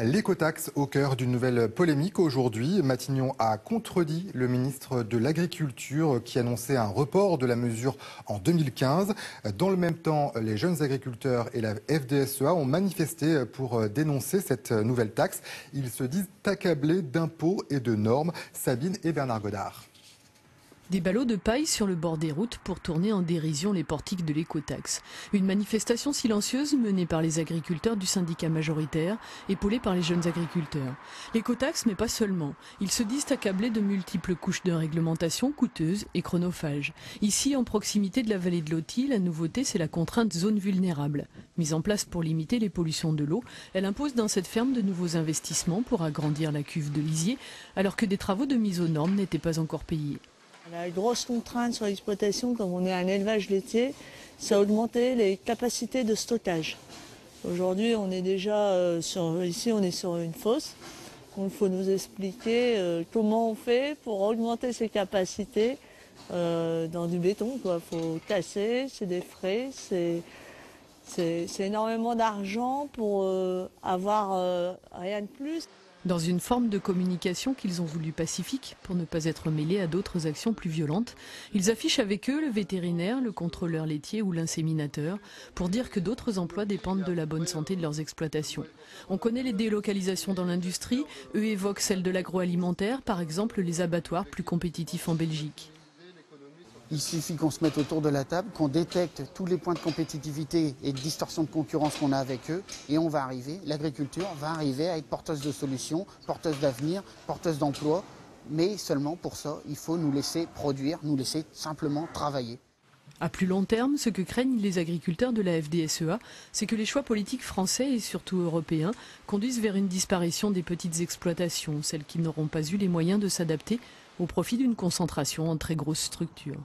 L'écotaxe au cœur d'une nouvelle polémique aujourd'hui. Matignon a contredit le ministre de l'Agriculture qui annonçait un report de la mesure en 2015. Dans le même temps, les jeunes agriculteurs et la FDSEA ont manifesté pour dénoncer cette nouvelle taxe. Ils se disent accablés d'impôts et de normes. Sabine et Bernard Godard. Des ballots de paille sur le bord des routes pour tourner en dérision les portiques de l'écotaxe. Une manifestation silencieuse menée par les agriculteurs du syndicat majoritaire, épaulés par les jeunes agriculteurs. L'écotaxe, mais pas seulement. Ils se disent accablés de multiples couches de réglementation coûteuses et chronophages. Ici, en proximité de la vallée de l'Authie, la nouveauté, c'est la contrainte zone vulnérable. Mise en place pour limiter les pollutions de l'eau, elle impose dans cette ferme de nouveaux investissements pour agrandir la cuve de lisier, alors que des travaux de mise aux normes n'étaient pas encore payés. La grosse contrainte sur l'exploitation, comme on est un élevage laitier, c'est augmenter les capacités de stockage. Aujourd'hui, on est déjà ici, on est sur une fosse. Donc, il faut nous expliquer comment on fait pour augmenter ces capacités dans du béton. Il faut casser, c'est des frais, c'est énormément d'argent pour avoir rien de plus. Dans une forme de communication qu'ils ont voulu pacifique, pour ne pas être mêlés à d'autres actions plus violentes, ils affichent avec eux le vétérinaire, le contrôleur laitier ou l'inséminateur, pour dire que d'autres emplois dépendent de la bonne santé de leurs exploitations. On connaît les délocalisations dans l'industrie, eux évoquent celle de l'agroalimentaire, par exemple les abattoirs plus compétitifs en Belgique. Il suffit qu'on se mette autour de la table, qu'on détecte tous les points de compétitivité et de distorsion de concurrence qu'on a avec eux, et on va arriver, l'agriculture va arriver à être porteuse de solutions, porteuse d'avenir, porteuse d'emplois, mais seulement pour ça, il faut nous laisser produire, nous laisser simplement travailler. À plus long terme, ce que craignent les agriculteurs de la FDSEA, c'est que les choix politiques français et surtout européens conduisent vers une disparition des petites exploitations, celles qui n'auront pas eu les moyens de s'adapter au profit d'une concentration en très grosses structures.